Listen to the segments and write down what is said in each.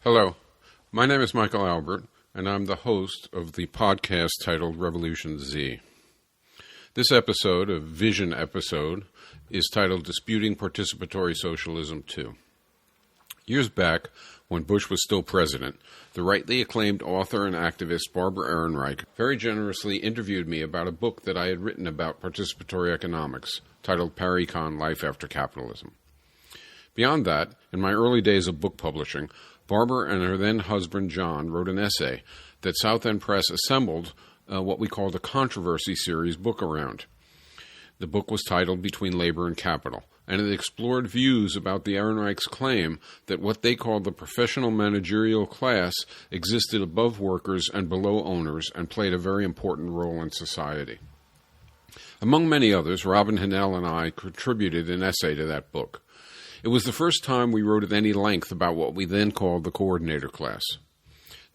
Hello, my name is Michael Albert, and I'm the host of the podcast titled Revolution Z. This episode, a vision episode, is titled Disputing Participatory Socialism 2. Years back, when Bush was still president, the rightly acclaimed author and activist Barbara Ehrenreich very generously interviewed me about a book that I had written about participatory economics, titled Paricon, Life After Capitalism. Beyond that, in my early days of book publishing, Barbara and her then-husband John wrote an essay that South End Press assembled what we called a controversy series book around. The book was titled Between Labor and Capital, and it explored views about the Ehrenreich's claim that what they called the professional managerial class existed above workers and below owners and played a very important role in society. Among many others, Robin Hennell and I contributed an essay to that book. It was the first time we wrote at any length about what we then called the coordinator class.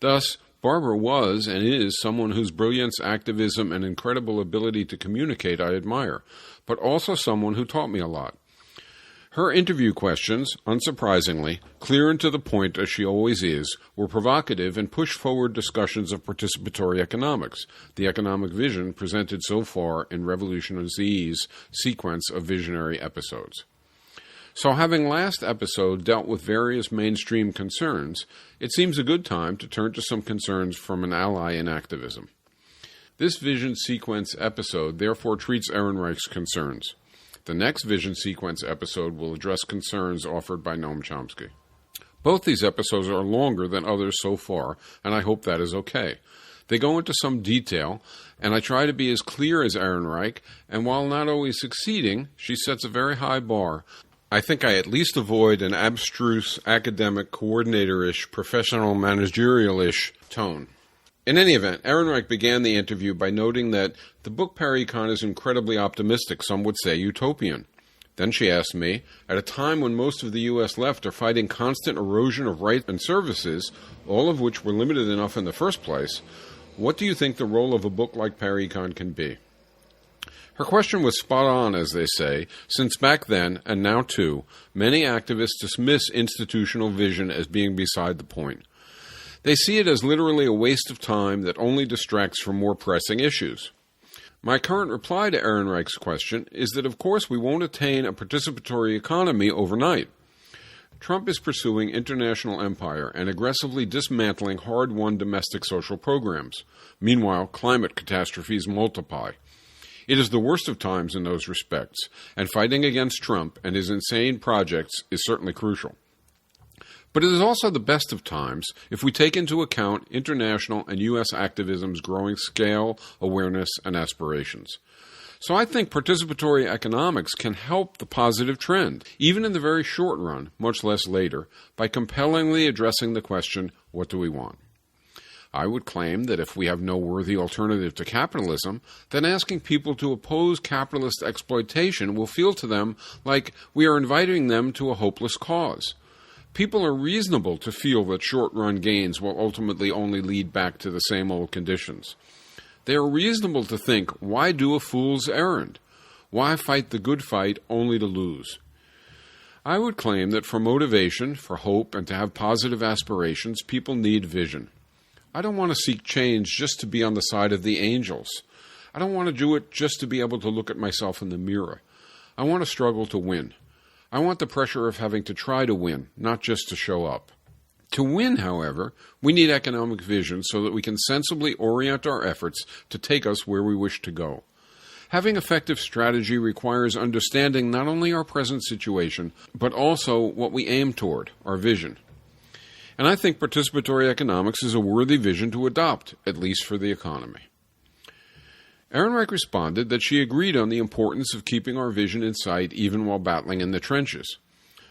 Thus, Barbara was and is someone whose brilliance, activism, and incredible ability to communicate I admire, but also someone who taught me a lot. Her interview questions, unsurprisingly, clear and to the point as she always is, were provocative and pushed forward discussions of participatory economics, the economic vision presented so far in Revolution Z's sequence of visionary episodes. So having last episode dealt with various mainstream concerns, it seems a good time to turn to some concerns from an ally in activism. This Vision Sequence episode therefore treats Ehrenreich's concerns. The next Vision Sequence episode will address concerns offered by Noam Chomsky. Both these episodes are longer than others so far, and I hope that is okay. They go into some detail, and I try to be as clear as Ehrenreich, and while not always succeeding, she sets a very high bar. I think I at least avoid an abstruse, academic, coordinator-ish, professional, managerial-ish tone. In any event, Ehrenreich began the interview by noting that the book Paricon is incredibly optimistic, some would say utopian. Then she asked me, at a time when most of the U.S. left are fighting constant erosion of rights and services, all of which were limited enough in the first place, what do you think the role of a book like Paricon can be? Her question was spot on, as they say, since back then, and now too, many activists dismiss institutional vision as being beside the point. They see it as literally a waste of time that only distracts from more pressing issues. My current reply to Ehrenreich's question is that of course we won't attain a participatory economy overnight. Trump is pursuing international empire and aggressively dismantling hard-won domestic social programs. Meanwhile, climate catastrophes multiply. It is the worst of times in those respects, and fighting against Trump and his insane projects is certainly crucial. But it is also the best of times if we take into account international and U.S. activism's growing scale, awareness, and aspirations. So I think participatory economics can help the positive trend, even in the very short run, much less later, by compellingly addressing the question, what do we want? I would claim that if we have no worthy alternative to capitalism, then asking people to oppose capitalist exploitation will feel to them like we are inviting them to a hopeless cause. People are reasonable to feel that short-run gains will ultimately only lead back to the same old conditions. They are reasonable to think, why do a fool's errand? Why fight the good fight only to lose? I would claim that for motivation, for hope, and to have positive aspirations, people need vision. I don't want to seek change just to be on the side of the angels. I don't want to do it just to be able to look at myself in the mirror. I want to struggle to win. I want the pressure of having to try to win, not just to show up. To win, however, we need economic vision so that we can sensibly orient our efforts to take us where we wish to go. Having effective strategy requires understanding not only our present situation, but also what we aim toward, our vision. And I think participatory economics is a worthy vision to adopt, at least for the economy. Ehrenreich responded that she agreed on the importance of keeping our vision in sight even while battling in the trenches.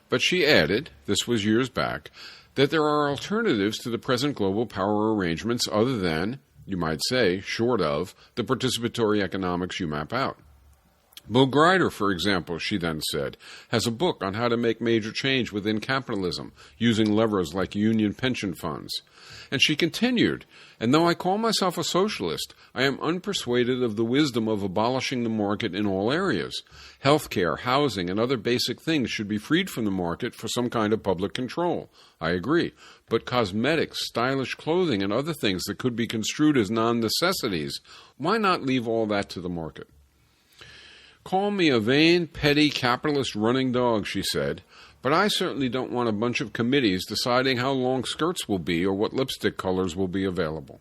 But she added, this was years back, that there are alternatives to the present global power arrangements other than, you might say, short of, the participatory economics you map out. Bill Grider, for example, she then said, has a book on how to make major change within capitalism using levers like union pension funds. And she continued, and though I call myself a socialist, I am unpersuaded of the wisdom of abolishing the market in all areas. Healthcare, housing, and other basic things should be freed from the market for some kind of public control. I agree. But cosmetics, stylish clothing, and other things that could be construed as non-necessities, why not leave all that to the market? Call me a vain, petty, capitalist running dog, she said, but I certainly don't want a bunch of committees deciding how long skirts will be or what lipstick colors will be available.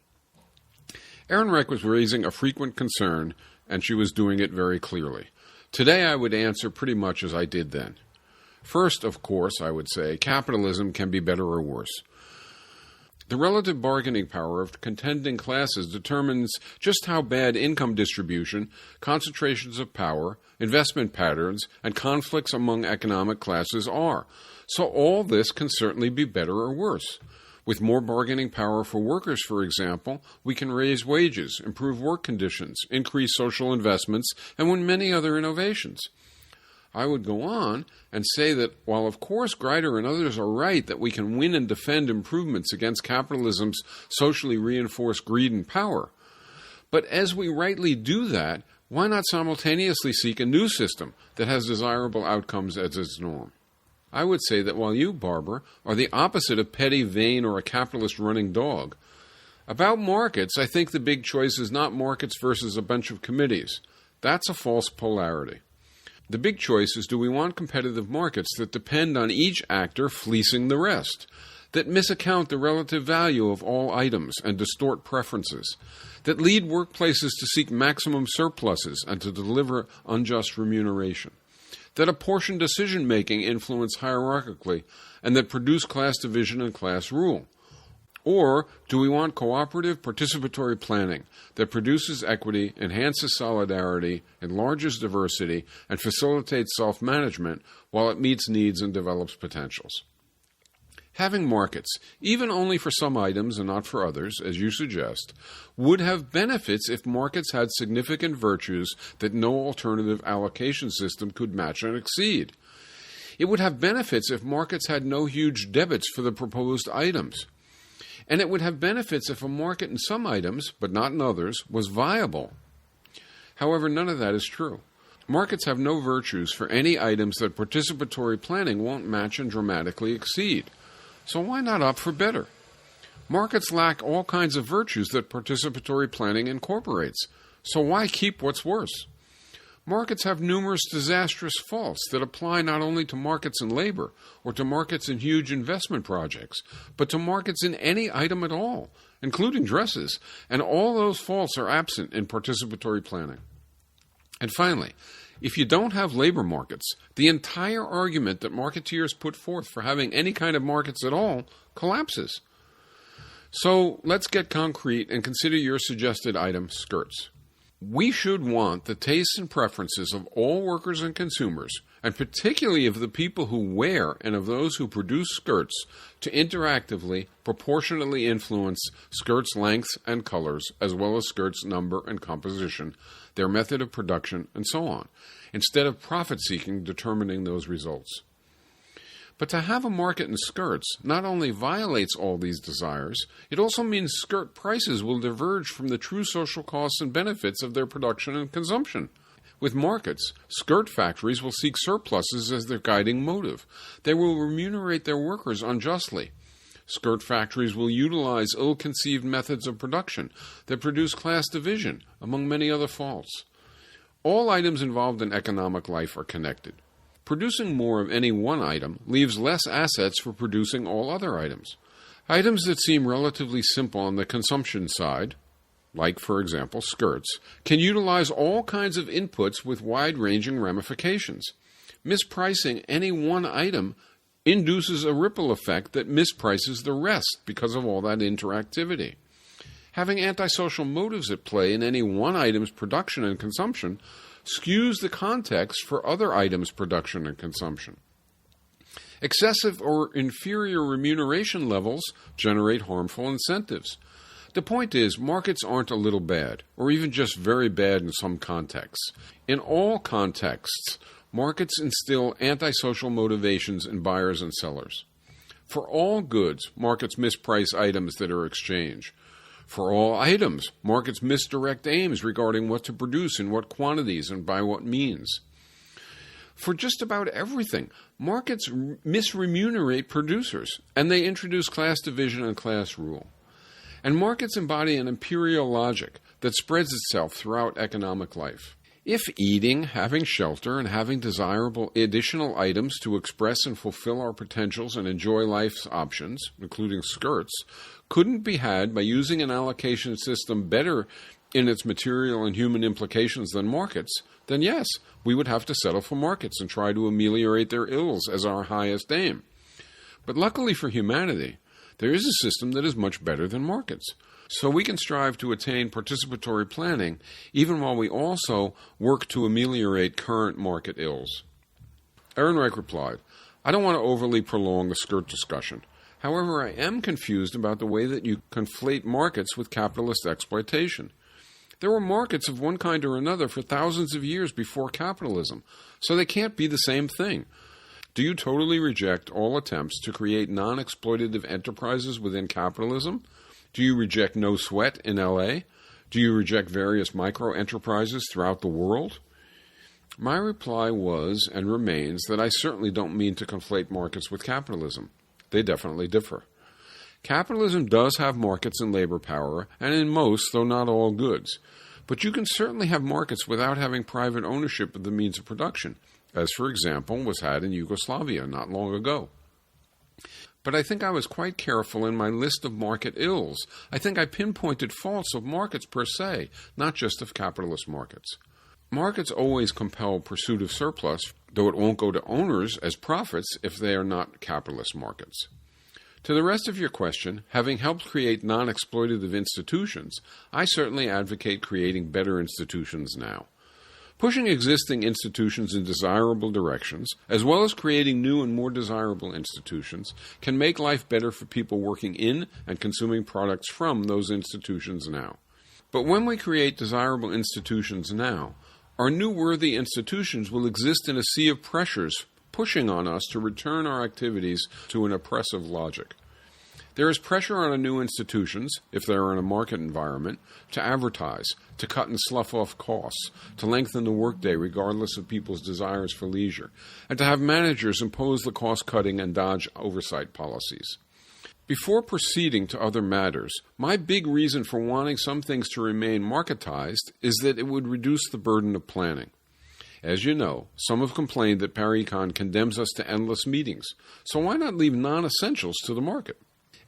Erin Wright was raising a frequent concern, and she was doing it very clearly. Today I would answer pretty much as I did then. First, of course, I would say, capitalism can be better or worse. The relative bargaining power of contending classes determines just how bad income distribution, concentrations of power, investment patterns, and conflicts among economic classes are. So all this can certainly be better or worse. With more bargaining power for workers, for example, we can raise wages, improve work conditions, increase social investments, and win many other innovations. I would go on and say that while of course Grider and others are right that we can win and defend improvements against capitalism's socially reinforced greed and power, but as we rightly do that, why not simultaneously seek a new system that has desirable outcomes as its norm? I would say that while you, Barbara, are the opposite of petty, vain, or a capitalist running dog, about markets, I think the big choice is not markets versus a bunch of committees. That's a false polarity. The big choice is, do we want competitive markets that depend on each actor fleecing the rest, that misaccount the relative value of all items and distort preferences, that lead workplaces to seek maximum surpluses and to deliver unjust remuneration, that apportion decision-making influence hierarchically, and that produce class division and class rule? Or do we want cooperative participatory planning that produces equity, enhances solidarity, enlarges diversity, and facilitates self-management while it meets needs and develops potentials? Having markets, even only for some items and not for others, as you suggest, would have benefits if markets had significant virtues that no alternative allocation system could match and exceed. It would have benefits if markets had no huge debits for the proposed items. And it would have benefits if a market in some items, but not in others, was viable. However, none of that is true. Markets have no virtues for any items that participatory planning won't match and dramatically exceed. So why not opt for better? Markets lack all kinds of virtues that participatory planning incorporates. So why keep what's worse? Markets have numerous disastrous faults that apply not only to markets in labor or to markets in huge investment projects, but to markets in any item at all, including dresses, and all those faults are absent in participatory planning. And finally, if you don't have labor markets, the entire argument that marketeers put forth for having any kind of markets at all collapses. So let's get concrete and consider your suggested item, skirts. We should want the tastes and preferences of all workers and consumers, and particularly of the people who wear and of those who produce skirts, to interactively, proportionately influence skirts' lengths and colors, as well as skirts' number and composition, their method of production, and so on, instead of profit-seeking determining those results. But to have a market in skirts not only violates all these desires, it also means skirt prices will diverge from the true social costs and benefits of their production and consumption. With markets, skirt factories will seek surpluses as their guiding motive. They will remunerate their workers unjustly. Skirt factories will utilize ill-conceived methods of production that produce class division, among many other faults. All items involved in economic life are connected. Producing more of any one item leaves less assets for producing all other items. Items that seem relatively simple on the consumption side, like, for example, skirts, can utilize all kinds of inputs with wide-ranging ramifications. Mispricing any one item induces a ripple effect that misprices the rest because of all that interactivity. Having antisocial motives at play in any one item's production and consumption skews the context for other items' production and consumption. Excessive or inferior remuneration levels generate harmful incentives. The point is, markets aren't a little bad, or even just very bad in some contexts. In all contexts, markets instill antisocial motivations in buyers and sellers. For all goods, markets misprice items that are exchanged. For all items, markets misdirect aims regarding what to produce in what quantities and by what means. For just about everything, markets misremunerate producers, and they introduce class division and class rule. And markets embody an imperial logic that spreads itself throughout economic life. If eating, having shelter, and having desirable additional items to express and fulfill our potentials and enjoy life's options, including skirts, couldn't be had by using an allocation system better in its material and human implications than markets, then yes, we would have to settle for markets and try to ameliorate their ills as our highest aim. But luckily for humanity, there is a system that is much better than markets. So we can strive to attain participatory planning, even while we also work to ameliorate current market ills. Erin Wright replied, I don't want to overly prolong the skirt discussion. However, I am confused about the way that you conflate markets with capitalist exploitation. There were markets of one kind or another for thousands of years before capitalism, so they can't be the same thing. Do you totally reject all attempts to create non-exploitative enterprises within capitalism? Do you reject no sweat in LA? Do you reject various micro-enterprises throughout the world? My reply was and remains that I certainly don't mean to conflate markets with capitalism. They definitely differ. Capitalism does have markets and labor power, and in most, though not all, goods. But you can certainly have markets without having private ownership of the means of production, as, for example, was had in Yugoslavia not long ago. But I think I was quite careful in my list of market ills. I think I pinpointed faults of markets per se, not just of capitalist markets. Markets always compel pursuit of surplus, though it won't go to owners as profits if they are not capitalist markets. To the rest of your question, having helped create non-exploitative institutions, I certainly advocate creating better institutions now. Pushing existing institutions in desirable directions, as well as creating new and more desirable institutions, can make life better for people working in and consuming products from those institutions now. But when we create desirable institutions now, our new worthy institutions will exist in a sea of pressures pushing on us to return our activities to an oppressive logic. There is pressure on our new institutions, if they are in a market environment, to advertise, to cut and slough off costs, to lengthen the workday regardless of people's desires for leisure, and to have managers impose the cost-cutting and dodge oversight policies. Before proceeding to other matters, my big reason for wanting some things to remain marketized is that it would reduce the burden of planning. As you know, some have complained that Paricon condemns us to endless meetings, so why not leave non-essentials to the market?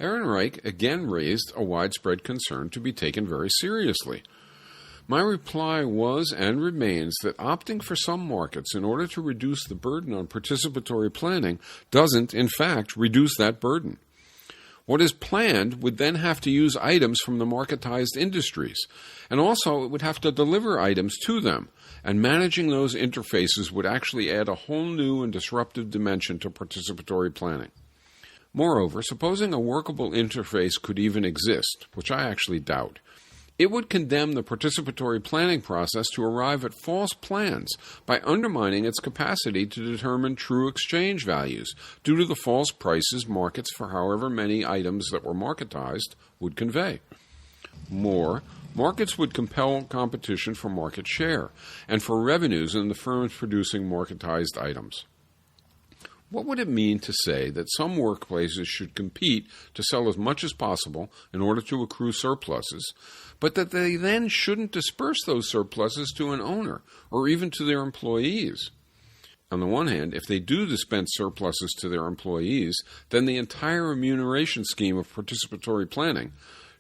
Erin Wright again raised a widespread concern to be taken very seriously. My reply was and remains that opting for some markets in order to reduce the burden on participatory planning doesn't, in fact, reduce that burden. What is planned would then have to use items from the marketized industries, and also it would have to deliver items to them, and managing those interfaces would actually add a whole new and disruptive dimension to participatory planning. Moreover, supposing a workable interface could even exist, which I actually doubt, it would condemn the participatory planning process to arrive at false plans by undermining its capacity to determine true exchange values due to the false prices markets for however many items that were marketized would convey. More, markets would compel competition for market share and for revenues in the firms producing marketized items. What would it mean to say that some workplaces should compete to sell as much as possible in order to accrue surpluses, but that they then shouldn't disperse those surpluses to an owner or even to their employees? On the one hand, if they do dispense surpluses to their employees, then the entire remuneration scheme of participatory planning,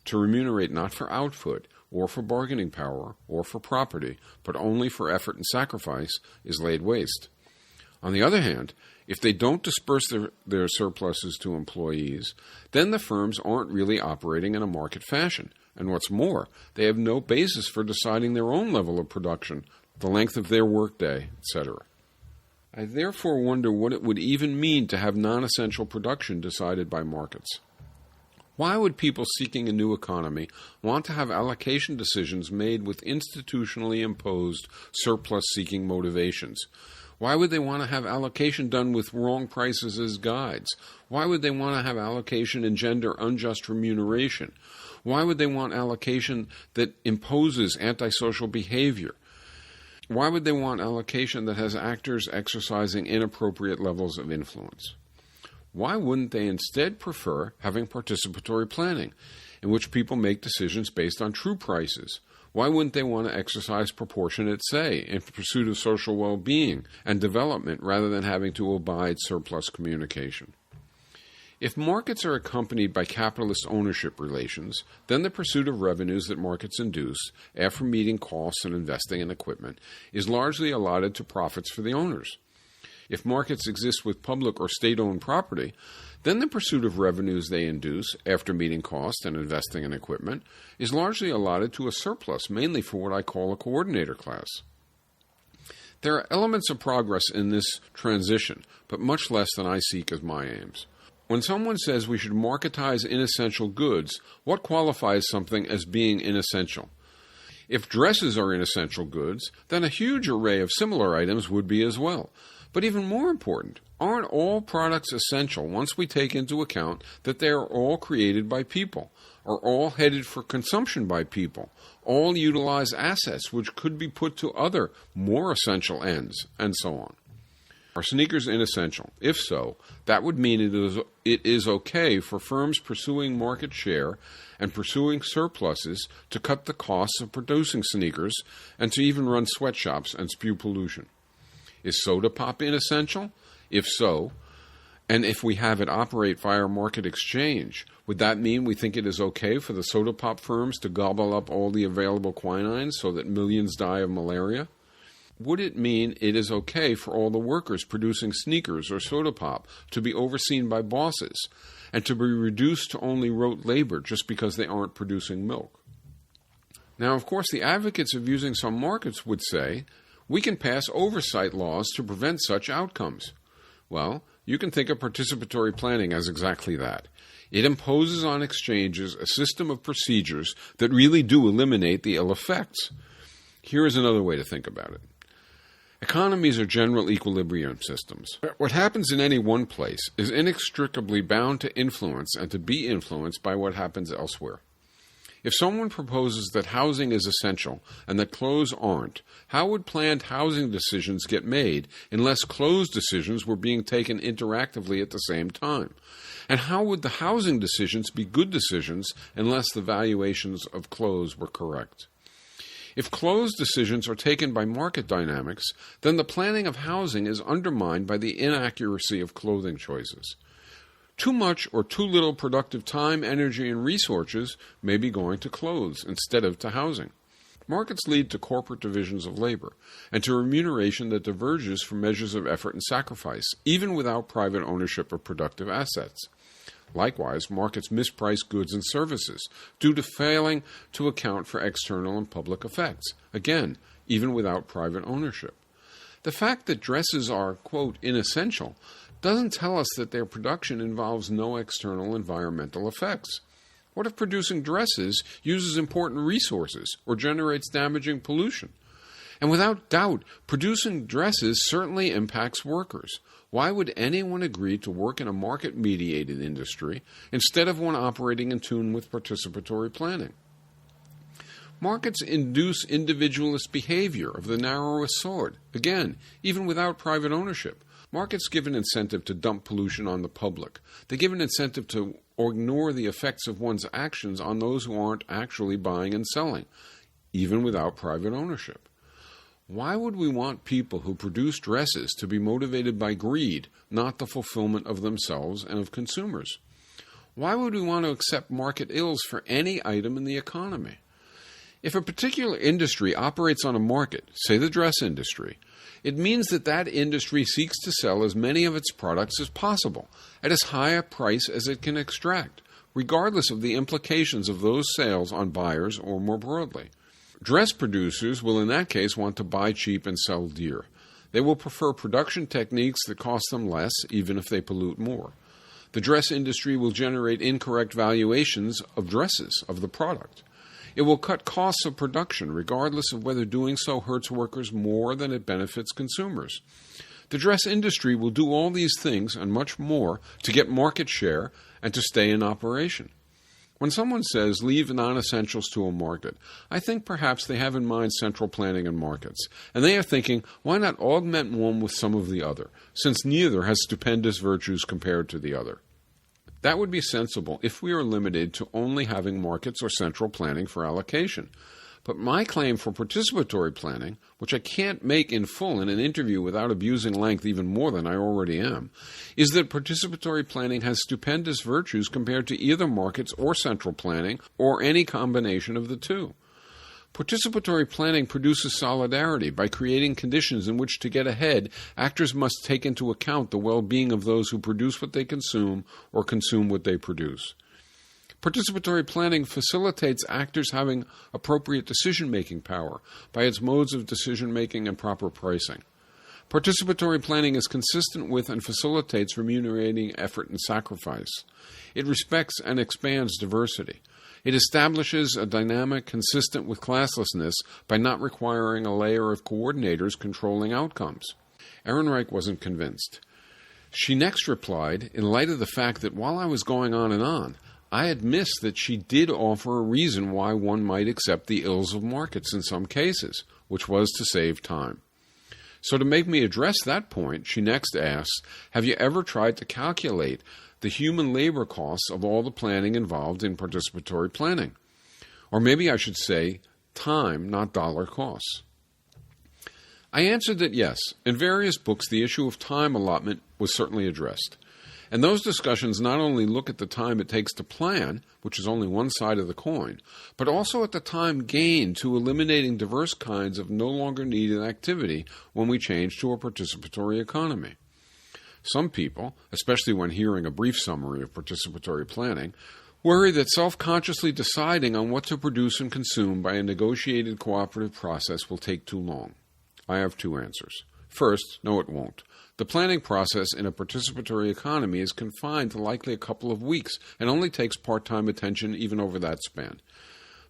to remunerate not for output or for bargaining power or for property, but only for effort and sacrifice, is laid waste. On the other hand, if they don't disperse their surpluses to employees, then the firms aren't really operating in a market fashion. And what's more, they have no basis for deciding their own level of production, the length of their workday, etc. I therefore wonder what it would even mean to have non-essential production decided by markets. Why would people seeking a new economy want to have allocation decisions made with institutionally imposed surplus-seeking motivations? Why would they want to have allocation done with wrong prices as guides? Why would they want to have allocation engender unjust remuneration? Why would they want allocation that imposes antisocial behavior? Why would they want allocation that has actors exercising inappropriate levels of influence? Why wouldn't they instead prefer having participatory planning, in which people make decisions based on true prices? Why wouldn't they want to exercise proportionate say in pursuit of social well-being and development rather than having to abide surplus communication? If markets are accompanied by capitalist ownership relations, then the pursuit of revenues that markets induce, after meeting costs and investing in equipment, is largely allotted to profits for the owners. If markets exist with public or state-owned property, then the pursuit of revenues they induce, after meeting costs and investing in equipment, is largely allotted to a surplus, mainly for what I call a coordinator class. There are elements of progress in this transition, but much less than I seek as my aims. When someone says we should marketize inessential goods, what qualifies something as being inessential? If dresses are inessential goods, then a huge array of similar items would be as well. But even more important, aren't all products essential once we take into account that they are all created by people, are all headed for consumption by people, all utilize assets which could be put to other, more essential ends, and so on? Are sneakers inessential? If so, that would mean it is okay for firms pursuing market share and pursuing surpluses to cut the costs of producing sneakers and to even run sweatshops and spew pollution. Is soda pop inessential? If so, and if we have it operate via market exchange, would that mean we think it is okay for the soda pop firms to gobble up all the available quinine so that millions die of malaria? Would it mean it is okay for all the workers producing sneakers or soda pop to be overseen by bosses and to be reduced to only rote labor just because they aren't producing milk? Now, of course, the advocates of using some markets would say, we can pass oversight laws to prevent such outcomes. Well, you can think of participatory planning as exactly that. It imposes on exchanges a system of procedures that really do eliminate the ill effects. Here is another way to think about it. Economies are general equilibrium systems. What happens in any one place is inextricably bound to influence and to be influenced by what happens elsewhere. If someone proposes that housing is essential and that clothes aren't, how would planned housing decisions get made unless clothes decisions were being taken interactively at the same time? And how would the housing decisions be good decisions unless the valuations of clothes were correct? If clothes decisions are taken by market dynamics, then the planning of housing is undermined by the inaccuracy of clothing choices. Too much or too little productive time, energy, and resources may be going to clothes instead of to housing. Markets lead to corporate divisions of labor and to remuneration that diverges from measures of effort and sacrifice, even without private ownership of productive assets. Likewise, markets misprice goods and services due to failing to account for external and public effects, again, even without private ownership. The fact that dresses are, quote, inessential doesn't tell us that their production involves no external environmental effects. What if producing dresses uses important resources or generates damaging pollution? And without doubt, producing dresses certainly impacts workers. Why would anyone agree to work in a market-mediated industry instead of one operating in tune with participatory planning? Markets induce individualist behavior of the narrowest sort, again, even without private ownership. Markets give an incentive to dump pollution on the public. They give an incentive to ignore the effects of one's actions on those who aren't actually buying and selling, even without private ownership. Why would we want people who produce dresses to be motivated by greed, not the fulfillment of themselves and of consumers? Why would we want to accept market ills for any item in the economy? If a particular industry operates on a market, say the dress industry, it means that that industry seeks to sell as many of its products as possible at as high a price as it can extract, regardless of the implications of those sales on buyers or more broadly. Dress producers will in that case want to buy cheap and sell dear. They will prefer production techniques that cost them less, even if they pollute more. The dress industry will generate incorrect valuations of dresses, of the product. It will cut costs of production, regardless of whether doing so hurts workers more than it benefits consumers. The dress industry will do all these things and much more to get market share and to stay in operation. When someone says, leave non-essentials to a market, I think perhaps they have in mind central planning and markets, and they are thinking, why not augment one with some of the other, since neither has stupendous virtues compared to the other? That would be sensible if we are limited to only having markets or central planning for allocation. But my claim for participatory planning, which I can't make in full in an interview without abusing length even more than I already am, is that participatory planning has stupendous virtues compared to either markets or central planning or any combination of the two. Participatory planning produces solidarity. By creating conditions in which to get ahead, actors must take into account the well-being of those who produce what they consume or consume what they produce. Participatory planning facilitates actors having appropriate decision-making power by its modes of decision-making and proper pricing. Participatory planning is consistent with and facilitates remunerating effort and sacrifice. It respects and expands diversity. It establishes a dynamic consistent with classlessness by not requiring a layer of coordinators controlling outcomes. Erin Wright wasn't convinced. She next replied, in light of the fact that while I was going on and on, I had missed that she did offer a reason why one might accept the ills of markets in some cases, which was to save time. So to make me address that point, she next asks, have you ever tried to calculate the human labor costs of all the planning involved in participatory planning? Or maybe I should say, time, not dollar costs. I answered that yes. In various books, the issue of time allotment was certainly addressed. And those discussions not only look at the time it takes to plan, which is only one side of the coin, but also at the time gained to eliminating diverse kinds of no longer needed activity when we change to a participatory economy. Some people, especially when hearing a brief summary of participatory planning, worry that self-consciously deciding on what to produce and consume by a negotiated cooperative process will take too long. I have two answers. First, no, it won't. The planning process in a participatory economy is confined to likely a couple of weeks and only takes part-time attention even over that span.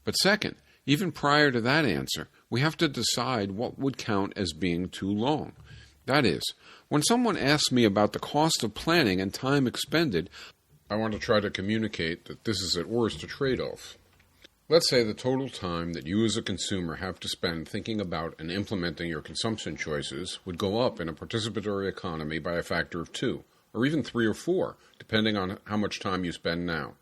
But second, even prior to that answer, we have to decide what would count as being too long. That is, when someone asks me about the cost of planning and time expended, I want to try to communicate that this is at worst a trade-off. Let's say the total time that you as a consumer have to spend thinking about and implementing your consumption choices would go up in a participatory economy by a factor of 2, or even 3 or 4, depending on how much time you spend now.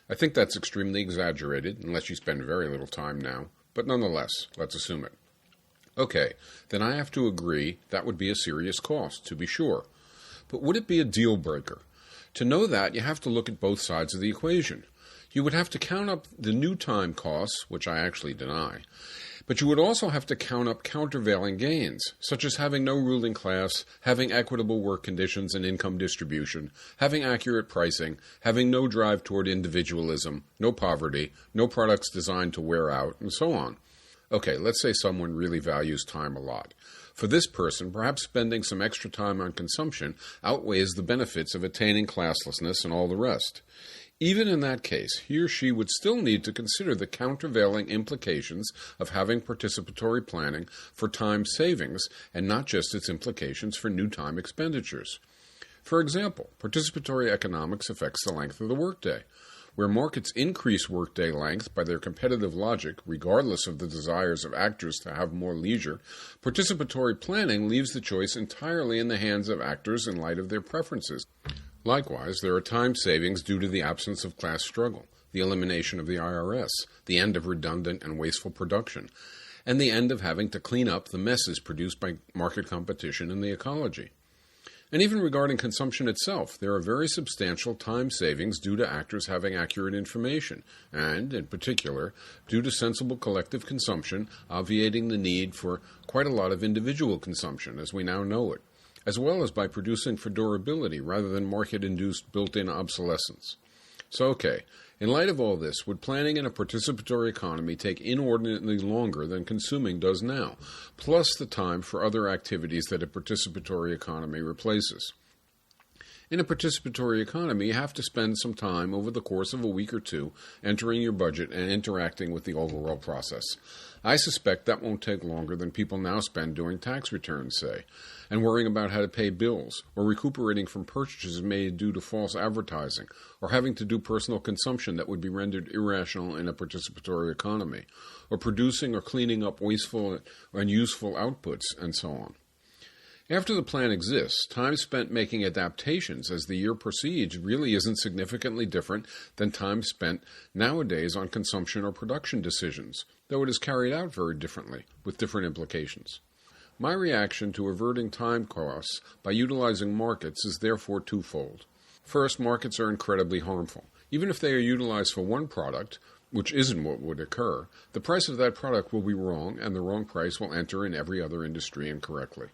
I think that's extremely exaggerated, unless you spend very little time now, but nonetheless, let's assume it. Okay, then I have to agree that would be a serious cost, to be sure. But would it be a deal breaker? To know that, you have to look at both sides of the equation. You would have to count up the new time costs, which I actually deny, but you would also have to count up countervailing gains, such as having no ruling class, having equitable work conditions and income distribution, having accurate pricing, having no drive toward individualism, no poverty, no products designed to wear out, and so on. Okay, let's say someone really values time a lot. For this person, perhaps spending some extra time on consumption outweighs the benefits of attaining classlessness and all the rest. Even in that case, he or she would still need to consider the countervailing implications of having participatory planning for time savings and not just its implications for new time expenditures. For example, participatory economics affects the length of the workday. Where markets increase workday length by their competitive logic, regardless of the desires of actors to have more leisure, participatory planning leaves the choice entirely in the hands of actors in light of their preferences. Likewise, there are time savings due to the absence of class struggle, the elimination of the IRS, the end of redundant and wasteful production, and the end of having to clean up the messes produced by market competition in the ecology. And even regarding consumption itself, there are very substantial time savings due to actors having accurate information, and, in particular, due to sensible collective consumption, obviating the need for quite a lot of individual consumption as we now know it, as well as by producing for durability rather than market-induced built-in obsolescence. So, okay, in light of all this, would planning in a participatory economy take inordinately longer than consuming does now, plus the time for other activities that a participatory economy replaces? In a participatory economy, you have to spend some time over the course of a week or two entering your budget and interacting with the overall process. I suspect that won't take longer than people now spend doing tax returns, say, and worrying about how to pay bills, or recuperating from purchases made due to false advertising, or having to do personal consumption that would be rendered irrational in a participatory economy, or producing or cleaning up wasteful and useful outputs, and so on. After the plan exists, time spent making adaptations as the year proceeds really isn't significantly different than time spent nowadays on consumption or production decisions, though it is carried out very differently, with different implications. My reaction to averting time costs by utilizing markets is therefore twofold. First, markets are incredibly harmful. Even if they are utilized for one product, which isn't what would occur, the price of that product will be wrong, and the wrong price will enter in every other industry incorrectly.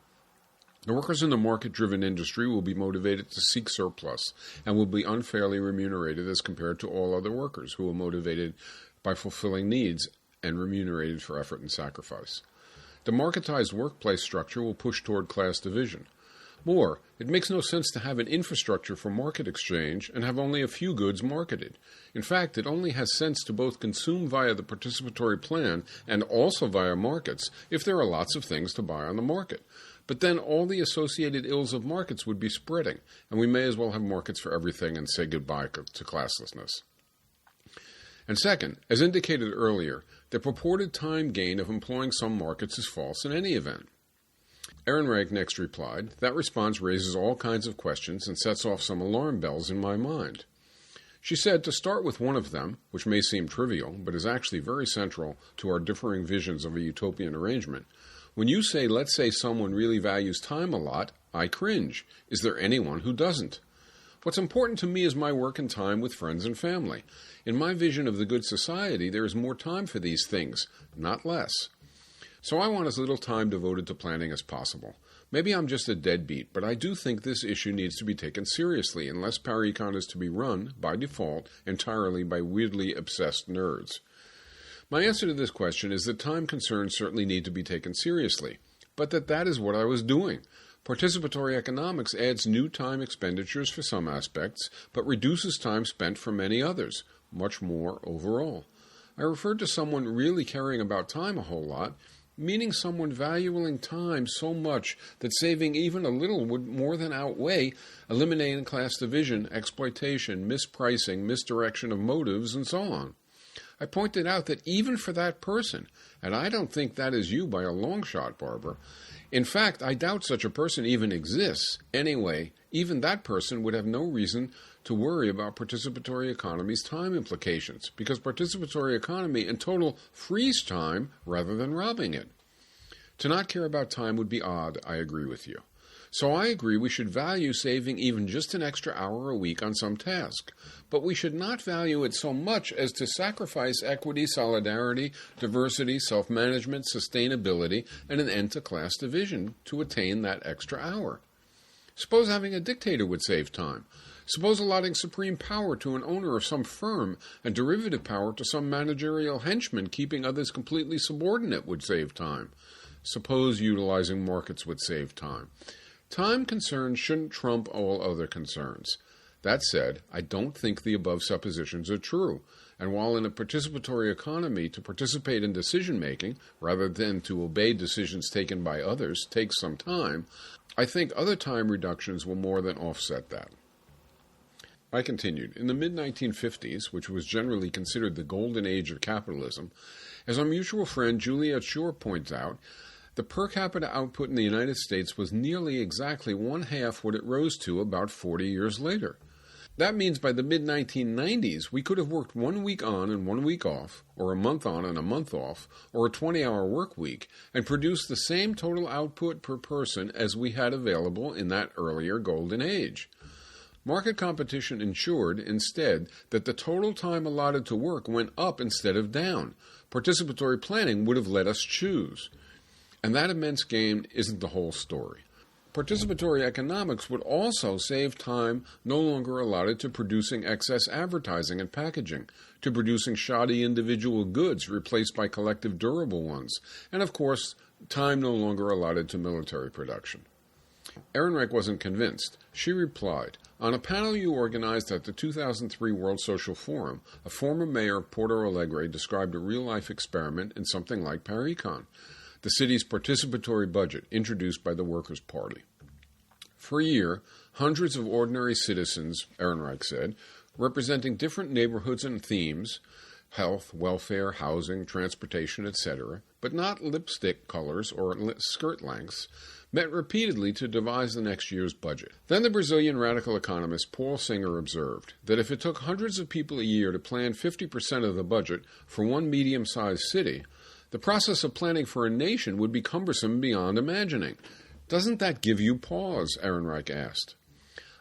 The workers in the market-driven industry will be motivated to seek surplus and will be unfairly remunerated as compared to all other workers who are motivated by fulfilling needs and remunerated for effort and sacrifice. The marketized workplace structure will push toward class division. More, it makes no sense to have an infrastructure for market exchange and have only a few goods marketed. In fact, it only has sense to both consume via the participatory plan and also via markets if there are lots of things to buy on the market. But then all the associated ills of markets would be spreading, and we may as well have markets for everything and say goodbye to classlessness. And second, as indicated earlier, the purported time gain of employing some markets is false in any event. Erin Wright next replied, "That response raises all kinds of questions and sets off some alarm bells in my mind." She said, to start with one of them, which may seem trivial, but is actually very central to our differing visions of a utopian arrangement, when you say, let's say someone really values time a lot, I cringe. Is there anyone who doesn't? What's important to me is my work and time with friends and family. In my vision of the good society, there is more time for these things, not less. So I want as little time devoted to planning as possible. Maybe I'm just a deadbeat, but I do think this issue needs to be taken seriously unless Paricon is to be run, by default, entirely by weirdly obsessed nerds. My answer to this question is that time concerns certainly need to be taken seriously, but that is what I was doing. Participatory economics adds new time expenditures for some aspects, but reduces time spent for many others, much more overall. I referred to someone really caring about time a whole lot, meaning someone valuing time so much that saving even a little would more than outweigh eliminating class division, exploitation, mispricing, misdirection of motives, and so on. I pointed out that even for that person, and I don't think that is you by a long shot, Barbara. In fact, I doubt such a person even exists. Anyway, even that person would have no reason to worry about participatory economy's time implications, because participatory economy in total frees time rather than robbing it. To not care about time would be odd, I agree with you. So I agree we should value saving even just an extra hour a week on some task, but we should not value it so much as to sacrifice equity, solidarity, diversity, self-management, sustainability, and an end to class division to attain that extra hour. Suppose having a dictator would save time. Suppose allotting supreme power to an owner of some firm and derivative power to some managerial henchman keeping others completely subordinate would save time. Suppose utilizing markets would save time. Time concerns shouldn't trump all other concerns. That said, I don't think the above suppositions are true, and while in a participatory economy to participate in decision-making, rather than to obey decisions taken by others, takes some time, I think other time reductions will more than offset that. I continued, in the mid-1950s, which was generally considered the golden age of capitalism, as our mutual friend Juliet Schor points out, the per capita output in the United States was nearly exactly one-half what it rose to about 40 years later. That means by the mid-1990s, we could have worked 1 week on and 1 week off, or a month on and a month off, or a 20-hour work week, and produced the same total output per person as we had available in that earlier golden age. Market competition ensured, instead, that the total time allotted to work went up instead of down. Participatory planning would have let us choose. And that immense gain isn't the whole story. Participatory economics would also save time no longer allotted to producing excess advertising and packaging, to producing shoddy individual goods replaced by collective durable ones, and of course, time no longer allotted to military production. Ehrenreich wasn't convinced. She replied, On a panel you organized at the 2003 World Social Forum, a former mayor of Porto Alegre described a real-life experiment in something like Paricon, the city's participatory budget introduced by the Workers' Party. For a year, hundreds of ordinary citizens, Erin Wright said, representing different neighborhoods and themes, health, welfare, housing, transportation, etc., but not lipstick colors or skirt lengths, met repeatedly to devise the next year's budget. Then the Brazilian radical economist Paul Singer observed that if it took hundreds of people a year to plan 50% of the budget for one medium-sized city, the process of planning for a nation would be cumbersome beyond imagining. Doesn't that give you pause? Erin Wright asked.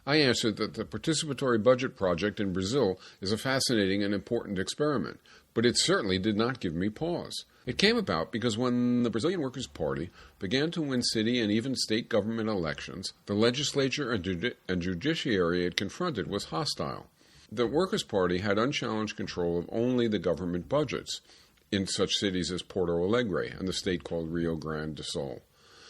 I answered that the Participatory Budget project in Brazil is a fascinating and important experiment, but it certainly did not give me pause. It came about because when the Brazilian Workers' Party began to win city and even state government elections, the legislature and judiciary it confronted was hostile. The Workers' Party had unchallenged control of only the government budgets in such cities as Porto Alegre and the state called Rio Grande do Sul.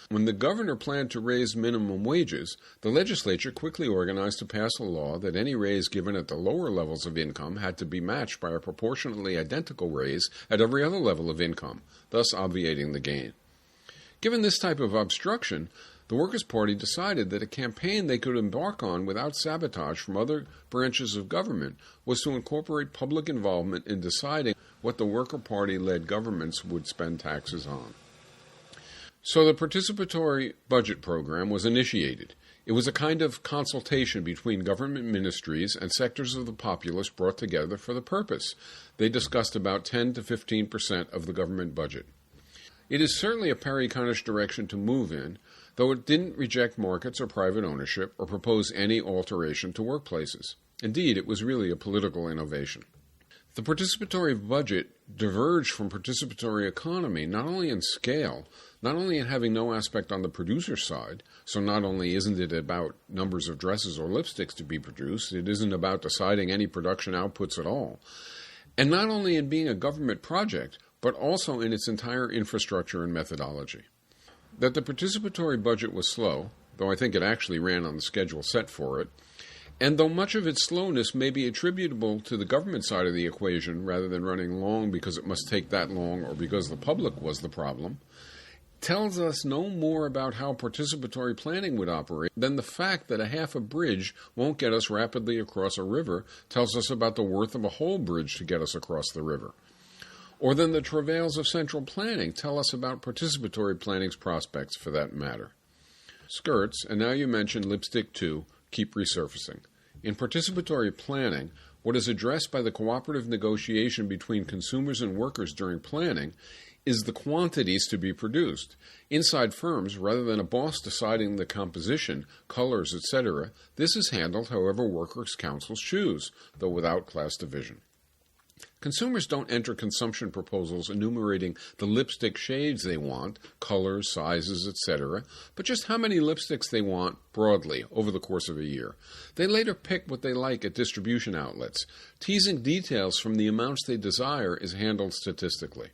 When the governor planned to raise minimum wages, the legislature quickly organized to pass a law that any raise given at the lower levels of income had to be matched by a proportionately identical raise at every other level of income, thus obviating the gain. Given this type of obstruction, the Workers' Party decided that a campaign they could embark on without sabotage from other branches of government was to incorporate public involvement in deciding what the Worker' Party-led governments would spend taxes on. So the Participatory Budget program was initiated. It was a kind of consultation between government ministries and sectors of the populace brought together for the purpose. They discussed about 10 to 15% of the government budget. It is certainly a Pariconish direction to move in, though it didn't reject markets or private ownership or propose any alteration to workplaces. Indeed, it was really a political innovation. The participatory budget diverged from participatory economy not only in scale, not only in having no aspect on the producer side, so not only isn't it about numbers of dresses or lipsticks to be produced, it isn't about deciding any production outputs at all, and not only in being a government project, but also in its entire infrastructure and methodology. That the participatory budget was slow, though I think it actually ran on the schedule set for it, and though much of its slowness may be attributable to the government side of the equation rather than running long because it must take that long or because the public was the problem, tells us no more about how participatory planning would operate than the fact that a half a bridge won't get us rapidly across a river tells us about the worth of a whole bridge to get us across the river. Or than the travails of central planning tell us about participatory planning's prospects for that matter. Skirts, and now you mention lipstick too, keep resurfacing. In participatory planning, what is addressed by the cooperative negotiation between consumers and workers during planning is the quantities to be produced. Inside firms, rather than a boss deciding the composition, colors, etc., this is handled however workers' councils choose, though without class division. Consumers don't enter consumption proposals enumerating the lipstick shades they want, colors, sizes, etc., but just how many lipsticks they want broadly over the course of a year. They later pick what they like at distribution outlets. Teasing details from the amounts they desire is handled statistically.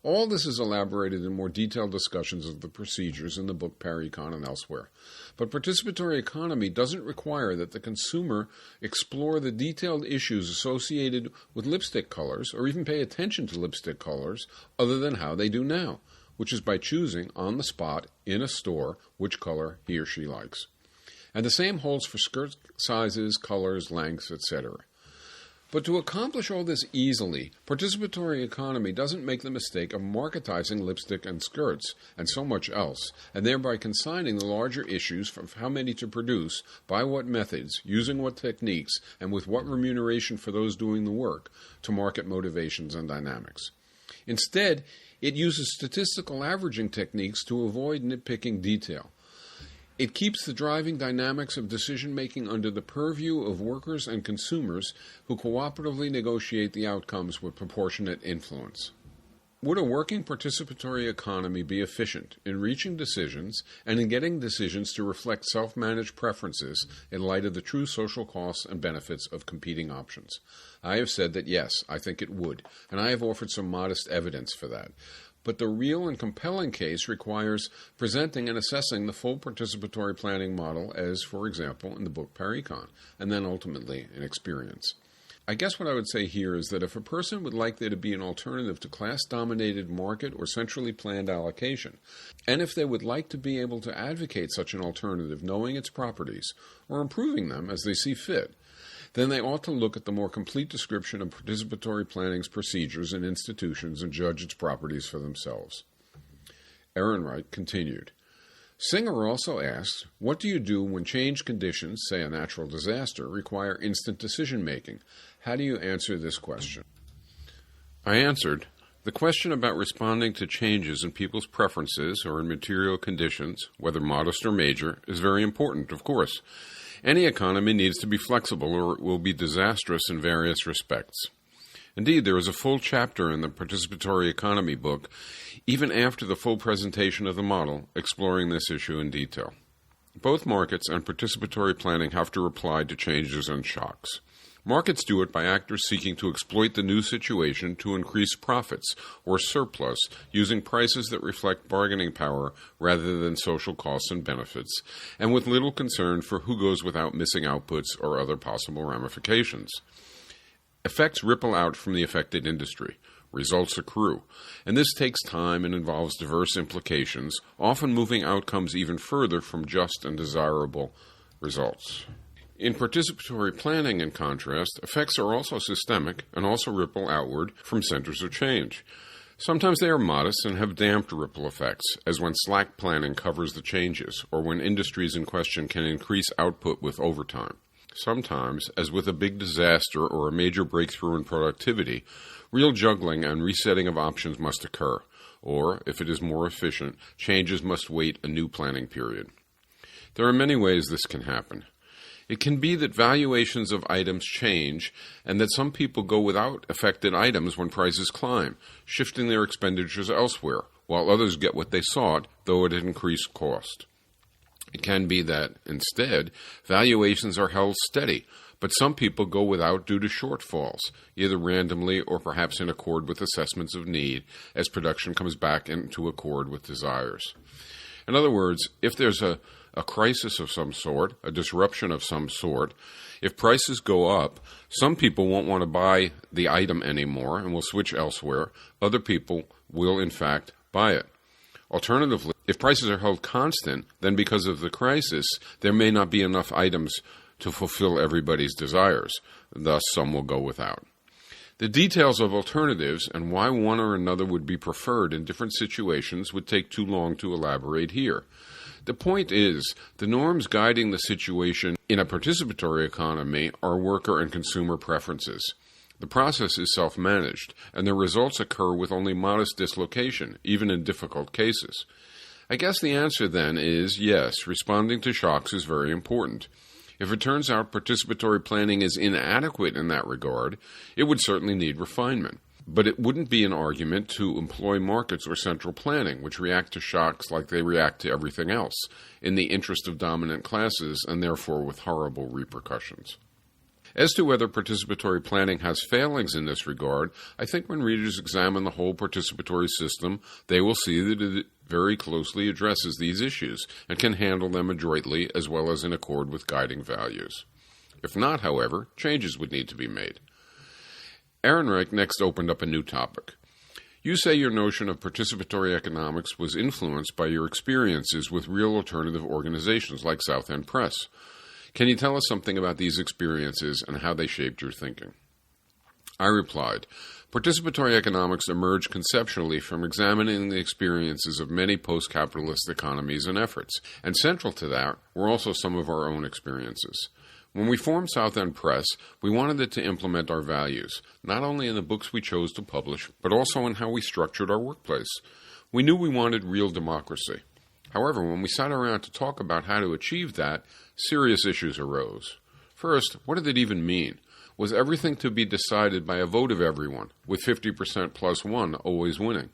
All this is elaborated in more detailed discussions of the procedures in the book Paricon and elsewhere. But participatory economy doesn't require that the consumer explore the detailed issues associated with lipstick colors or even pay attention to lipstick colors other than how they do now, which is by choosing on the spot in a store which color he or she likes. And the same holds for skirt sizes, colors, lengths, etc. But to accomplish all this easily, participatory economy doesn't make the mistake of marketizing lipstick and skirts and so much else, and thereby consigning the larger issues of how many to produce, by what methods, using what techniques, and with what remuneration for those doing the work, to market motivations and dynamics. Instead, it uses statistical averaging techniques to avoid nitpicking detail. It keeps the driving dynamics of decision-making under the purview of workers and consumers who cooperatively negotiate the outcomes with proportionate influence. Would a working participatory economy be efficient in reaching decisions and in getting decisions to reflect self-managed preferences in light of the true social costs and benefits of competing options? I have said that yes, I think it would, and I have offered some modest evidence for that. But the real and compelling case requires presenting and assessing the full participatory planning model as, for example, in the book Paricon, and then ultimately in experience. I guess what I would say here is that if a person would like there to be an alternative to class-dominated market or centrally planned allocation, and if they would like to be able to advocate such an alternative knowing its properties, or improving them as they see fit, then they ought to look at the more complete description of participatory planning's procedures and institutions and judge its properties for themselves. Erin Wright continued. Singer also asks, what do you do when change conditions, say a natural disaster, require instant decision-making? How do you answer this question? I answered, the question about responding to changes in people's preferences or in material conditions, whether modest or major, is very important, of course. Any economy needs to be flexible or it will be disastrous in various respects. Indeed, there is a full chapter in the Participatory Economy book, even after the full presentation of the model, exploring this issue in detail. Both markets and participatory planning have to reply to changes and shocks. Markets do it by actors seeking to exploit the new situation to increase profits or surplus using prices that reflect bargaining power rather than social costs and benefits, and with little concern for who goes without missing outputs or other possible ramifications. Effects ripple out from the affected industry. Results accrue, and this takes time and involves diverse implications, often moving outcomes even further from just and desirable results. In participatory planning, in contrast, effects are also systemic and also ripple outward from centers of change. Sometimes they are modest and have damped ripple effects, as when slack planning covers the changes, or when industries in question can increase output with overtime. Sometimes, as with a big disaster or a major breakthrough in productivity, real juggling and resetting of options must occur, or, if it is more efficient, changes must wait a new planning period. There are many ways this can happen. It can be that valuations of items change and that some people go without affected items when prices climb, shifting their expenditures elsewhere, while others get what they sought, though at an increased cost. It can be that, instead, valuations are held steady, but some people go without due to shortfalls, either randomly or perhaps in accord with assessments of need, as production comes back into accord with desires. In other words, if there's a crisis of some sort, a disruption of some sort, if prices go up, some people won't want to buy the item anymore and will switch elsewhere. Other people will, in fact, buy it. Alternatively, if prices are held constant, then because of the crisis, there may not be enough items to fulfill everybody's desires. Thus, some will go without. The details of alternatives and why one or another would be preferred in different situations would take too long to elaborate here. The point is, the norms guiding the situation in a participatory economy are worker and consumer preferences. The process is self-managed, and the results occur with only modest dislocation, even in difficult cases. I guess the answer then is yes, responding to shocks is very important. If it turns out participatory planning is inadequate in that regard, it would certainly need refinement. But it wouldn't be an argument to employ markets or central planning, which react to shocks like they react to everything else, in the interest of dominant classes and therefore with horrible repercussions. As to whether participatory planning has failings in this regard, I think when readers examine the whole participatory system, they will see that it very closely addresses these issues and can handle them adroitly as well as in accord with guiding values. If not, however, changes would need to be made. Ehrenreich next opened up a new topic. You say your notion of participatory economics was influenced by your experiences with real alternative organizations like South End Press. Can you tell us something about these experiences and how they shaped your thinking? I replied, participatory economics emerged conceptually from examining the experiences of many post-capitalist economies and efforts, and central to that were also some of our own experiences. When we formed South End Press, we wanted it to implement our values, not only in the books we chose to publish, but also in how we structured our workplace. We knew we wanted real democracy. However, when we sat around to talk about how to achieve that, serious issues arose. First, what did it even mean? Was everything to be decided by a vote of everyone, with 50% plus one always winning?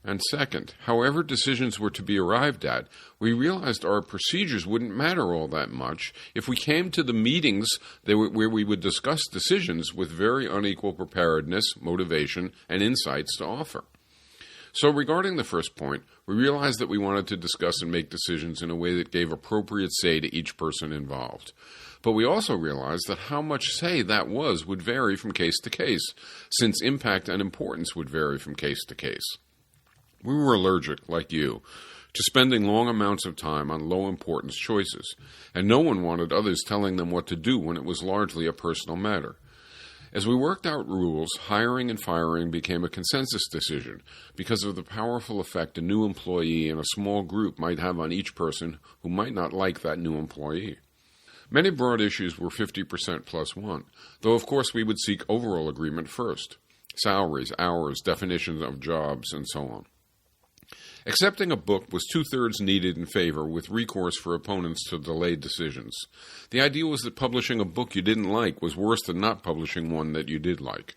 And second, however decisions were to be arrived at, we realized our procedures wouldn't matter all that much if we came to the meetings where we would discuss decisions with very unequal preparedness, motivation, and insights to offer. So regarding the first point, we realized that we wanted to discuss and make decisions in a way that gave appropriate say to each person involved. But we also realized that how much say that was would vary from case to case, since impact and importance would vary from case to case. We were allergic, like you, to spending long amounts of time on low-importance choices, and no one wanted others telling them what to do when it was largely a personal matter. As we worked out rules, hiring and firing became a consensus decision because of the powerful effect a new employee in a small group might have on each person who might not like that new employee. Many broad issues were 50% plus one, though of course we would seek overall agreement first. Salaries, hours, definitions of jobs, and so on. Accepting a book was 2/3 needed in favor, with recourse for opponents to delayed decisions. The idea was that publishing a book you didn't like was worse than not publishing one that you did like.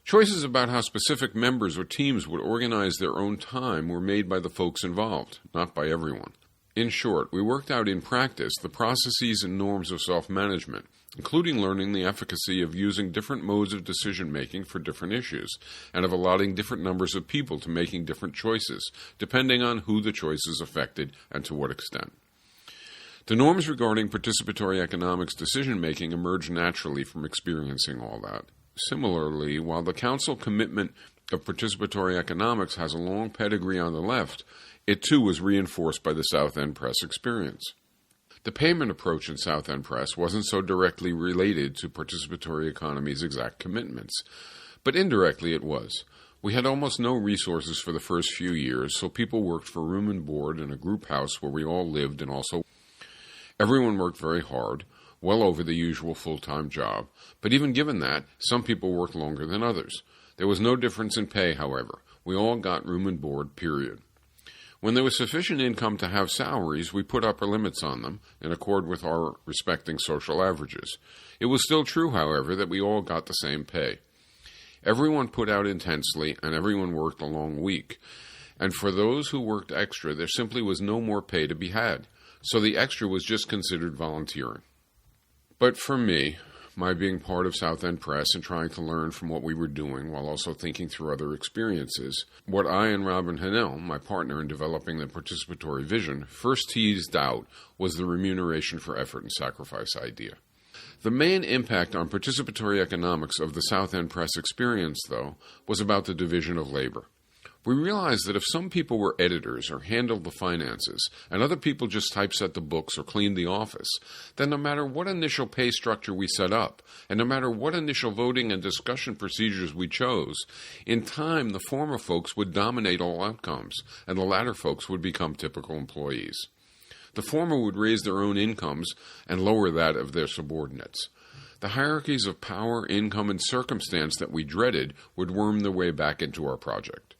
Choices about how specific members or teams would organize their own time were made by the folks involved, not by everyone. In short, we worked out in practice the processes and norms of self-management, including learning the efficacy of using different modes of decision-making for different issues, and of allotting different numbers of people to making different choices, depending on who the choices affected and to what extent. The norms regarding participatory economics decision-making emerged naturally from experiencing all that. Similarly, while the Council commitment of participatory economics has a long pedigree on the left, it too was reinforced by the South End Press experience. The payment approach in South End Press wasn't so directly related to participatory economy's exact commitments, but indirectly it was. We had almost no resources for the first few years, so people worked for room and board in a group house where we all lived and also everyone worked very hard, well over the usual full-time job, but even given that, some people worked longer than others. There was no difference in pay, however. We all got room and board, period. When there was sufficient income to have salaries, we put upper limits on them, in accord with our respecting social averages. It was still true, however, that we all got the same pay. Everyone put out intensely, and everyone worked a long week. And for those who worked extra, there simply was no more pay to be had, so the extra was just considered volunteering. But for me, my being part of South End Press and trying to learn from what we were doing while also thinking through other experiences, what I and Robin Hennell, my partner in developing the participatory vision, first teased out was the remuneration for effort and sacrifice idea. The main impact on participatory economics of the South End Press experience, though, was about the division of labor. We realized that if some people were editors or handled the finances, and other people just typeset the books or cleaned the office, then no matter what initial pay structure we set up, and no matter what initial voting and discussion procedures we chose, in time the former folks would dominate all outcomes, and the latter folks would become typical employees. The former would raise their own incomes and lower that of their subordinates. The hierarchies of power, income, and circumstance that we dreaded would worm their way back into our project.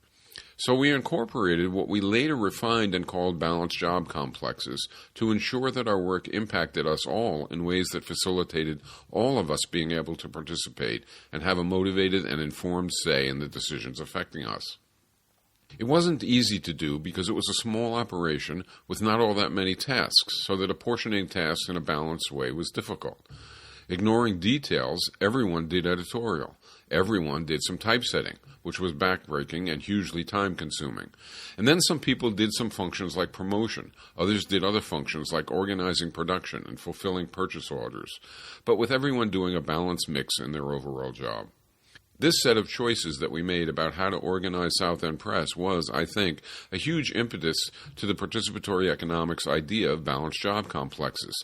So we incorporated what we later refined and called balanced job complexes to ensure that our work impacted us all in ways that facilitated all of us being able to participate and have a motivated and informed say in the decisions affecting us. It wasn't easy to do because it was a small operation with not all that many tasks, so that apportioning tasks in a balanced way was difficult. Ignoring details, everyone did editorial. Everyone did some typesetting, which was backbreaking and hugely time-consuming. And then some people did some functions like promotion. Others did other functions like organizing production and fulfilling purchase orders, but with everyone doing a balanced mix in their overall job. This set of choices that we made about how to organize South End Press was, I think, a huge impetus to the participatory economics idea of balanced job complexes,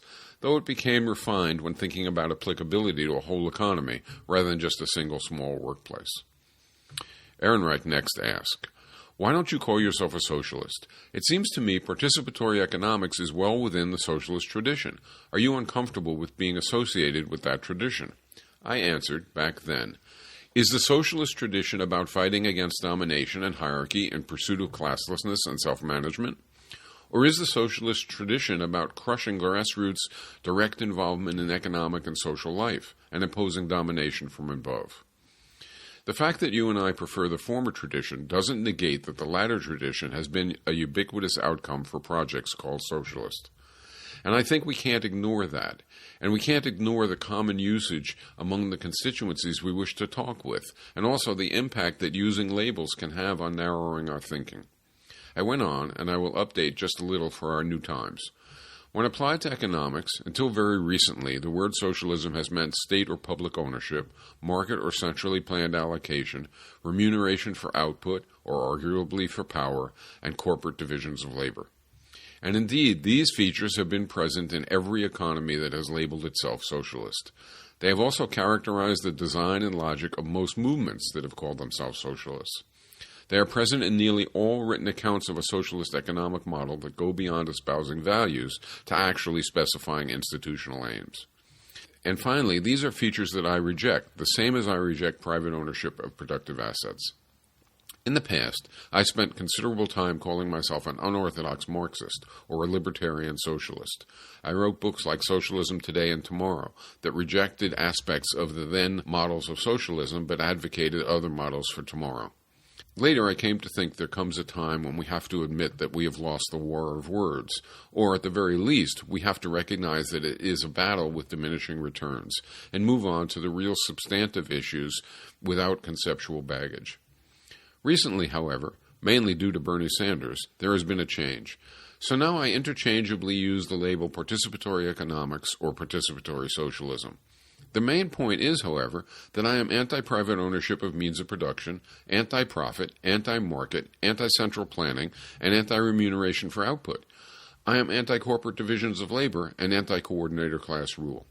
though it became refined when thinking about applicability to a whole economy rather than just a single small workplace. Erin Wright next asked, "Why don't you call yourself a socialist? It seems to me participatory economics is well within the socialist tradition. Are you uncomfortable with being associated with that tradition?" I answered, back then, "Is the socialist tradition about fighting against domination and hierarchy in pursuit of classlessness and self-management? Or is the socialist tradition about crushing grassroots direct involvement in economic and social life and imposing domination from above?" The fact that you and I prefer the former tradition doesn't negate that the latter tradition has been a ubiquitous outcome for projects called socialist. And I think we can't ignore that. And we can't ignore the common usage among the constituencies we wish to talk with, and also the impact that using labels can have on narrowing our thinking. I went on, and I will update just a little for our new times. When applied to economics, until very recently, the word socialism has meant state or public ownership, market or centrally planned allocation, remuneration for output, or arguably for power, and corporate divisions of labor. And indeed, these features have been present in every economy that has labeled itself socialist. They have also characterized the design and logic of most movements that have called themselves socialists. They are present in nearly all written accounts of a socialist economic model that go beyond espousing values to actually specifying institutional aims. And finally, these are features that I reject, the same as I reject private ownership of productive assets. In the past, I spent considerable time calling myself an unorthodox Marxist or a libertarian socialist. I wrote books like Socialism Today and Tomorrow that rejected aspects of the then models of socialism but advocated other models for tomorrow. Later, I came to think there comes a time when we have to admit that we have lost the war of words, or at the very least, we have to recognize that it is a battle with diminishing returns, and move on to the real substantive issues without conceptual baggage. Recently, however, mainly due to Bernie Sanders, there has been a change. So now I interchangeably use the label Participatory Economics or Participatory Socialism. The main point is, however, that I am anti-private ownership of means of production, anti-profit, anti-market, anti-central planning, and anti-remuneration for output. I am anti-corporate divisions of labor and anti-coordinator class rule.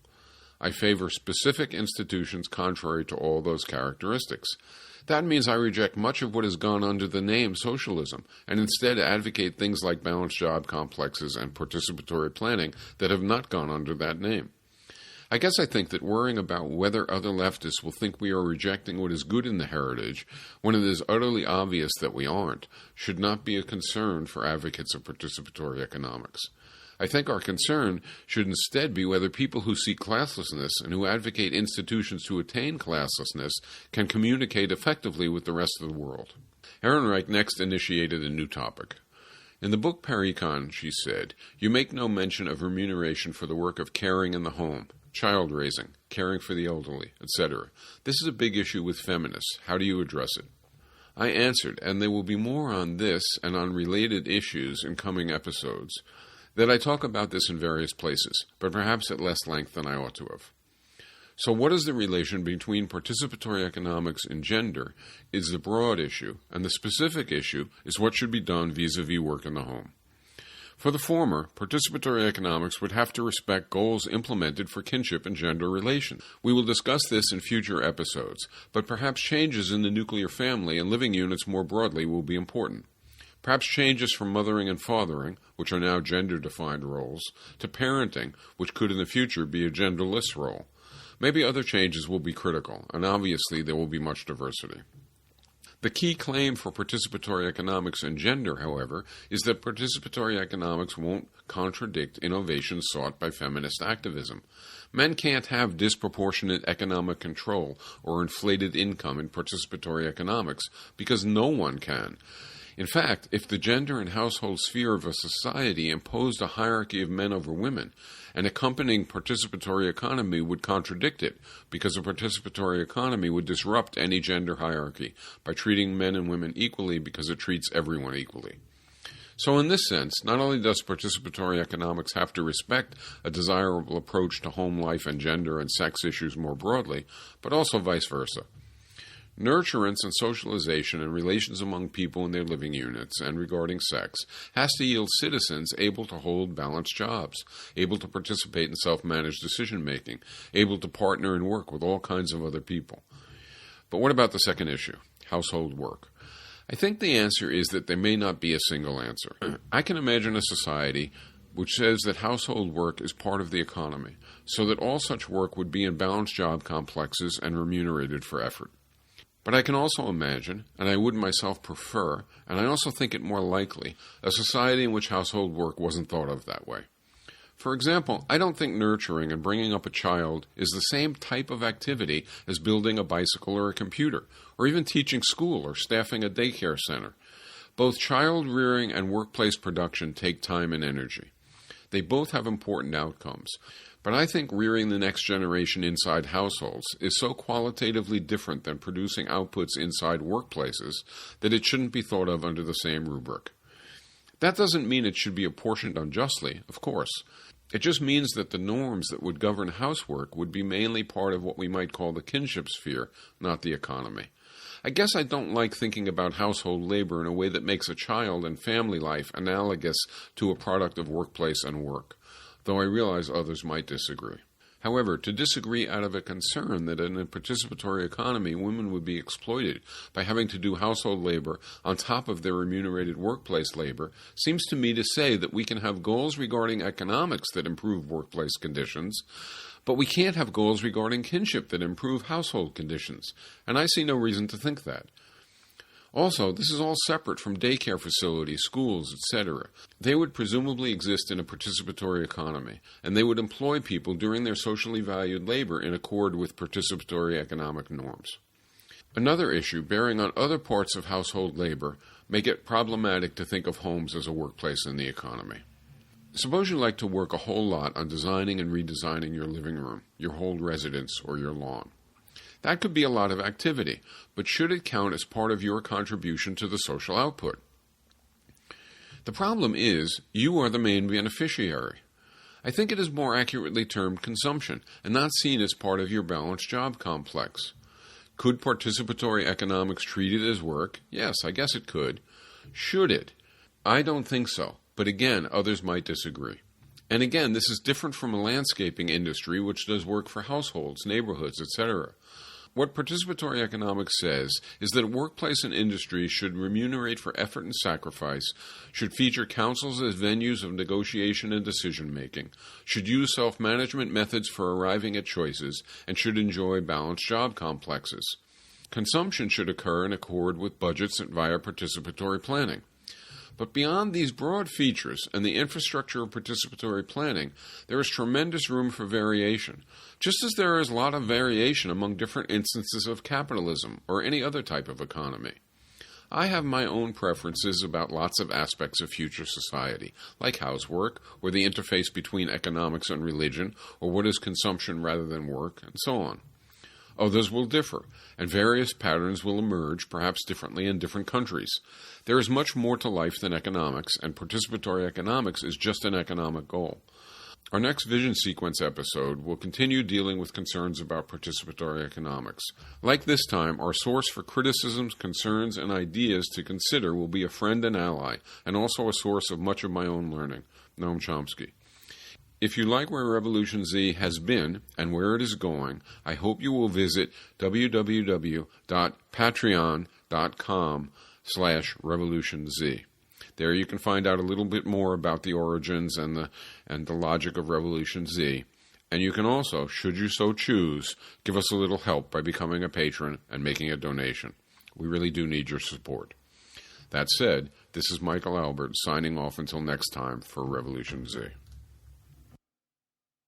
I favor specific institutions contrary to all those characteristics. That means I reject much of what has gone under the name socialism, and instead advocate things like balanced job complexes and participatory planning that have not gone under that name. I guess I think that worrying about whether other leftists will think we are rejecting what is good in the heritage, when it is utterly obvious that we aren't, should not be a concern for advocates of participatory economics. I think our concern should instead be whether people who seek classlessness and who advocate institutions to attain classlessness can communicate effectively with the rest of the world. Erin Wright next initiated a new topic. In the book Paricon, she said, you make no mention of remuneration for the work of caring in the home, child raising, caring for the elderly, etc. This is a big issue with feminists. How do you address it? I answered, and there will be more on this and on related issues in coming episodes, that I talk about this in various places, but perhaps at less length than I ought to have. So what is the relation between participatory economics and gender is the broad issue, and the specific issue is what should be done vis-a-vis work in the home. For the former, participatory economics would have to respect goals implemented for kinship and gender relations. We will discuss this in future episodes, but perhaps changes in the nuclear family and living units more broadly will be important. Perhaps changes from mothering and fathering, which are now gender-defined roles, to parenting, which could in the future be a genderless role. Maybe other changes will be critical, and obviously there will be much diversity. The key claim for participatory economics and gender, however, is that participatory economics won't contradict innovations sought by feminist activism. Men can't have disproportionate economic control or inflated income in participatory economics because no one can. In fact, if the gender and household sphere of a society imposed a hierarchy of men over women, an accompanying participatory economy would contradict it, because a participatory economy would disrupt any gender hierarchy by treating men and women equally because it treats everyone equally. So in this sense, not only does participatory economics have to respect a desirable approach to home life and gender and sex issues more broadly, but also vice versa. Nurturance and socialization and relations among people in their living units and regarding sex has to yield citizens able to hold balanced jobs, able to participate in self-managed decision-making, able to partner and work with all kinds of other people. But what about the second issue, household work? I think the answer is that there may not be a single answer. I can imagine a society which says that household work is part of the economy, so that all such work would be in balanced job complexes and remunerated for effort. But I can also imagine, and I would myself prefer, and I also think it more likely, a society in which household work wasn't thought of that way. For example, I don't think nurturing and bringing up a child is the same type of activity as building a bicycle or a computer, or even teaching school or staffing a daycare center. Both child rearing and workplace production take time and energy. They both have important outcomes. But I think rearing the next generation inside households is so qualitatively different than producing outputs inside workplaces that it shouldn't be thought of under the same rubric. That doesn't mean it should be apportioned unjustly, of course. It just means that the norms that would govern housework would be mainly part of what we might call the kinship sphere, not the economy. I guess I don't like thinking about household labor in a way that makes a child and family life analogous to a product of workplace and work, though I realize others might disagree. However, to disagree out of a concern that in a participatory economy women would be exploited by having to do household labor on top of their remunerated workplace labor seems to me to say that we can have goals regarding economics that improve workplace conditions, but we can't have goals regarding kinship that improve household conditions, and I see no reason to think that. Also, this is all separate from daycare facilities, schools, etc. They would presumably exist in a participatory economy, and they would employ people during their socially valued labor in accord with participatory economic norms. Another issue bearing on other parts of household labor make it problematic to think of homes as a workplace in the economy. Suppose you like to work a whole lot on designing and redesigning your living room, your whole residence, or your lawn. That could be a lot of activity, but should it count as part of your contribution to the social output? The problem is, you are the main beneficiary. I think it is more accurately termed consumption, and not seen as part of your balanced job complex. Could participatory economics treat it as work? Yes, I guess it could. Should it? I don't think so, but again, others might disagree. And again, this is different from a landscaping industry which does work for households, neighborhoods, etc. What participatory economics says is that a workplace and industry should remunerate for effort and sacrifice, should feature councils as venues of negotiation and decision-making, should use self-management methods for arriving at choices, and should enjoy balanced job complexes. Consumption should occur in accord with budgets via participatory planning. But beyond these broad features and the infrastructure of participatory planning, there is tremendous room for variation, just as there is a lot of variation among different instances of capitalism or any other type of economy. I have my own preferences about lots of aspects of future society, like housework, or the interface between economics and religion, or what is consumption rather than work, and so on. Others will differ, and various patterns will emerge, perhaps differently in different countries. There is much more to life than economics, and participatory economics is just an economic goal. Our next Vision Sequence episode will continue dealing with concerns about participatory economics. Like this time, our source for criticisms, concerns, and ideas to consider will be a friend and ally, and also a source of much of my own learning, Noam Chomsky. If you like where Revolution Z has been and where it is going, I hope you will visit www.patreon.com/revolutionz. There you can find out a little bit more about the origins and the logic of Revolution Z. And you can also, should you so choose, give us a little help by becoming a patron and making a donation. We really do need your support. That said, this is Michael Albert signing off until next time for Revolution Z.